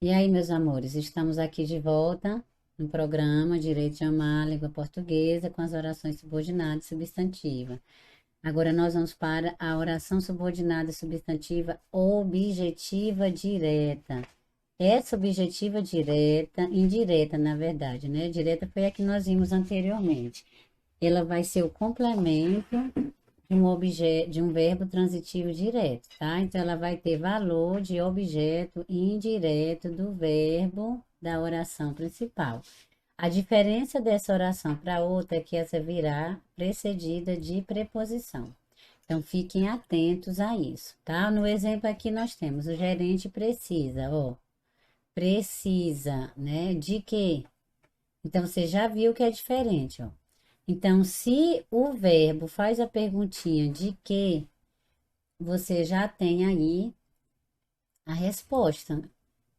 E aí, meus amores, estamos aqui de volta no programa Direito de Amar, Língua Portuguesa, com as orações subordinada e substantiva. Agora nós vamos para a oração subordinada e substantiva objetiva direta. Essa objetiva direta, indireta, na verdade, né? Direta foi a que nós vimos anteriormente. Ela vai ser o complemento de um objeto, de um verbo transitivo direto, tá? Então, ela vai ter valor de objeto indireto do verbo da oração principal. A diferença dessa oração para outra é que essa virá precedida de preposição. Então, fiquem atentos a isso, tá? No exemplo aqui nós temos o gerente precisa, ó, precisa, né? De quê? Então, você já viu que é diferente, ó. Então, se o verbo faz a perguntinha de que, você já tem aí a resposta,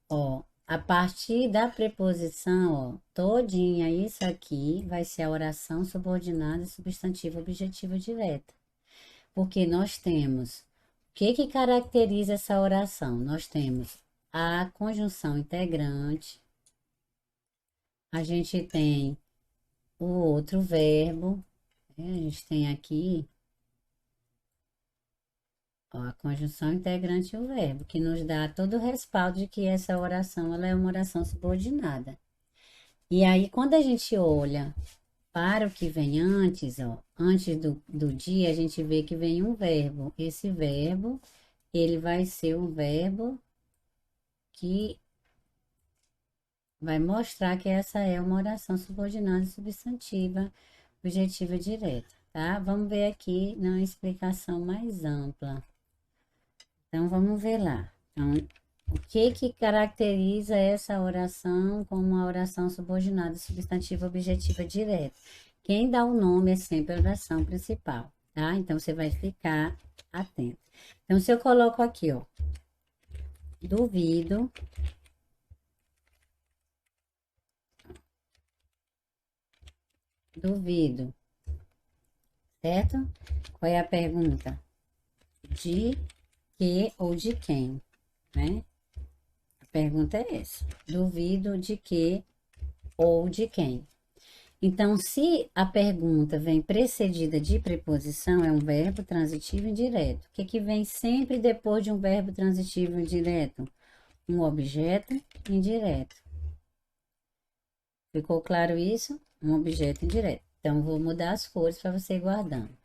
ó. A partir da preposição, ó, todinha, isso aqui vai ser a oração subordinada substantiva objetiva direta. Porque nós temos, o que caracteriza essa oração? Nós temos a conjunção integrante, a gente tem o outro verbo, né? A gente tem aqui, ó, a conjunção integrante e o verbo, que nos dá todo o respaldo de que essa oração ela é uma oração subordinada. E aí, quando a gente olha para o que vem antes, ó, antes do dia, a gente vê que vem um verbo. Esse verbo, ele vai ser um verbo que vai mostrar que essa é uma oração subordinada substantiva, objetiva direta, tá? Vamos ver aqui na explicação mais ampla. Então, vamos ver lá. Então, o que caracteriza essa oração como uma oração subordinada substantiva objetiva direta? Quem dá o nome é sempre a oração principal, tá? Então, você vai ficar atento. Então, se eu coloco aqui, ó, duvido, duvido, certo? Qual é a pergunta? De que ou de quem, né? A pergunta é essa. Duvido de que ou de quem. Então, se a pergunta vem precedida de preposição, é um verbo transitivo indireto. O que vem sempre depois de um verbo transitivo indireto? Um objeto indireto. Ficou claro isso? Um objeto indireto. Então, vou mudar as cores para você ir guardando.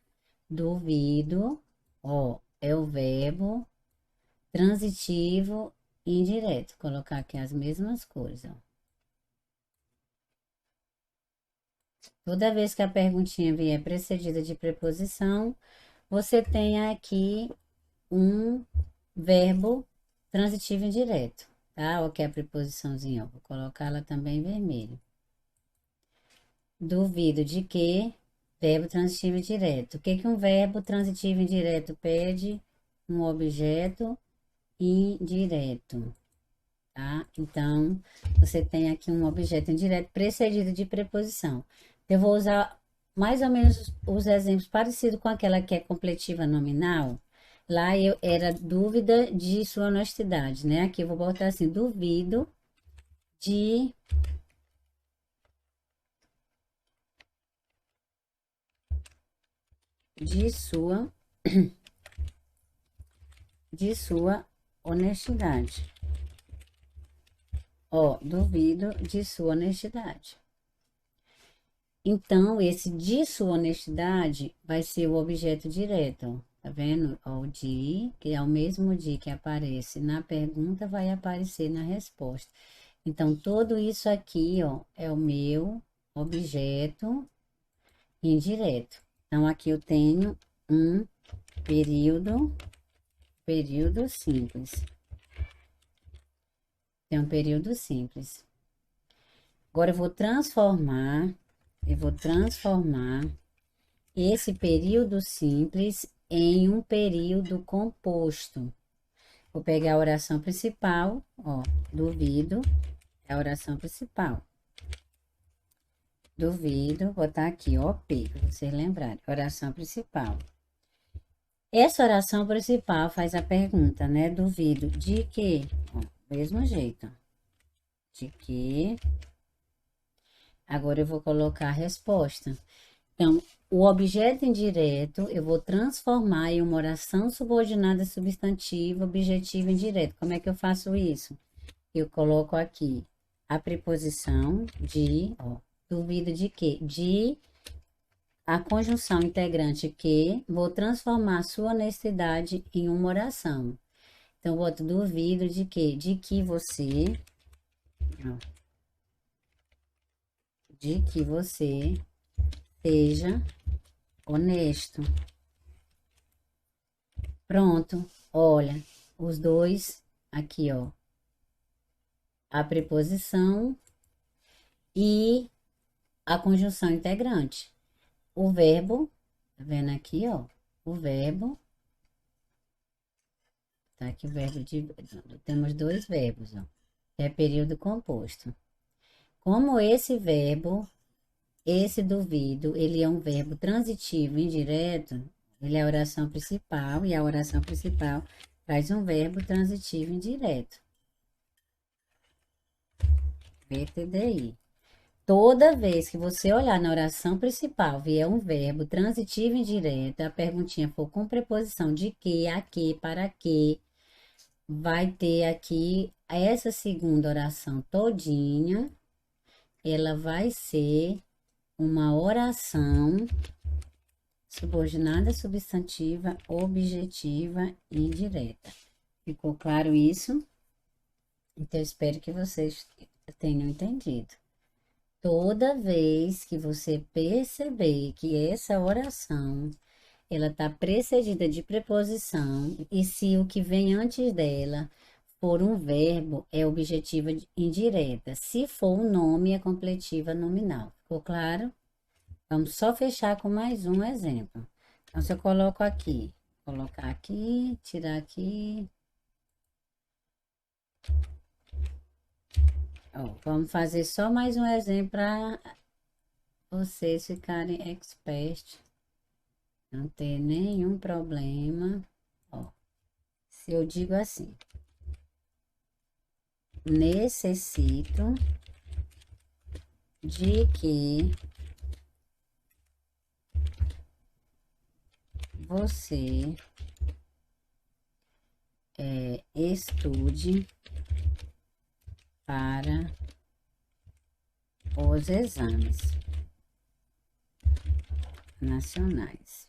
Duvido, ó, é o verbo transitivo indireto. Vou colocar aqui as mesmas cores, ó. Toda vez que a perguntinha vier precedida de preposição, você tem aqui um verbo transitivo indireto, tá? Ou que é a preposiçãozinha, ó, vou colocar ela também em vermelho. Duvido de que, verbo transitivo indireto. O que um verbo transitivo indireto pede? Um objeto indireto, tá? Então, você tem aqui um objeto indireto precedido de preposição. Eu vou usar mais ou menos os exemplos parecidos com aquela que é completiva nominal. Lá eu era dúvida de sua honestidade, né? Aqui eu vou botar assim, duvido de de sua de sua honestidade. Ó, duvido de sua honestidade. Então, esse de sua honestidade vai ser o objeto direto, ó. Tá vendo? Ó, o de, que é o mesmo de que aparece na pergunta, vai aparecer na resposta. Então, tudo isso aqui, ó, é o meu objeto indireto. Então, aqui eu tenho um período simples. Tem um período simples. Agora, eu vou transformar esse período simples em um período composto. Vou pegar a oração principal, ó, duvido, é a oração principal. Duvido, vou botar aqui, OP, para vocês lembrarem, oração principal. Essa oração principal faz a pergunta, né? Duvido de quê? Ó, mesmo jeito. de que. Agora eu vou colocar a resposta. Então, o objeto indireto eu vou transformar em uma oração subordinada substantiva, objetivo indireto. Como é que eu faço isso? Eu coloco aqui a preposição de, ó, duvido de quê? De a conjunção integrante que, vou transformar sua honestidade em uma oração. Então, eu boto duvido de quê? De que você, ó, de que você seja honesto. Pronto, olha, os dois aqui, ó, a preposição e a conjunção integrante. O verbo, tá vendo aqui, ó, o verbo, tá aqui o verbo de, temos dois verbos, ó, que é período composto. Como esse verbo, esse duvido, ele é um verbo transitivo indireto, ele é a oração principal, e a oração principal traz um verbo transitivo indireto. VTDI. Toda vez que você olhar na oração principal, vier um verbo transitivo indireto, a perguntinha for com preposição de que, a que, para que, vai ter aqui essa segunda oração todinha, ela vai ser uma oração subordinada substantiva, objetiva e indireta. Ficou claro isso? Então, eu espero que vocês tenham entendido. Toda vez que você perceber que essa oração, ela está precedida de preposição, e se o que vem antes dela for um verbo, é objetiva indireta. Se for um nome, é completiva nominal. Ficou claro? Vamos só fechar com mais um exemplo. Então, se eu coloco aqui, colocar aqui, tirar aqui. Ó, vamos fazer só mais um exemplo para vocês ficarem expert, não ter nenhum problema. Ó, se eu digo assim, necessito de que você estude para os exames nacionais.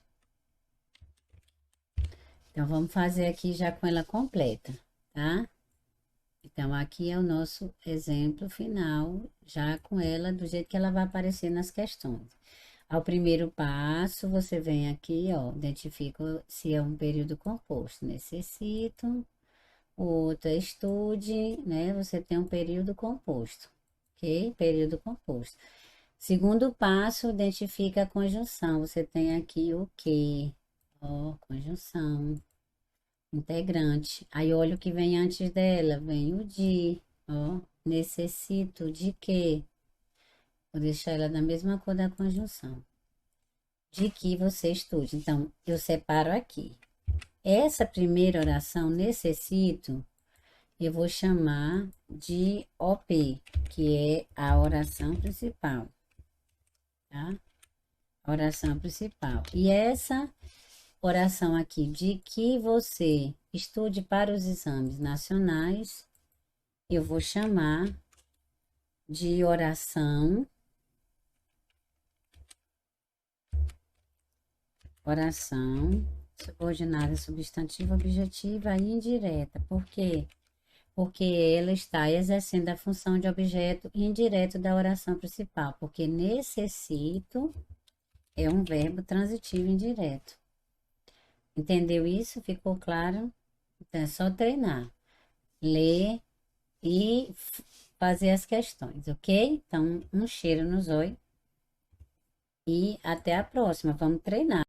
Então, vamos fazer aqui já com ela completa, tá? Então, aqui é o nosso exemplo final, já com ela do jeito que ela vai aparecer nas questões. Ao primeiro passo, você vem aqui, ó, identifica se é um período composto. Necessito. O outro é estude, né? Você tem um período composto, ok? Período composto. Segundo passo, identifica a conjunção. Você tem aqui o que, ó, conjunção integrante. Aí olha o que vem antes dela, vem o de, ó, necessito de quê? Vou deixar ela da mesma cor da conjunção. De que você estude. Então, eu separo aqui. Essa primeira oração, necessito, eu vou chamar de OP, que é a oração principal, tá? Oração principal. E essa oração aqui, de que você estude para os exames nacionais, eu vou chamar de oração subordinada substantiva, objetiva e indireta. Por quê? Porque ela está exercendo a função de objeto indireto da oração principal, porque necessito é um verbo transitivo indireto. Entendeu isso? Ficou claro? Então, é só treinar, ler e fazer as questões, ok? Então, um cheiro no zóio e até a próxima. Vamos treinar.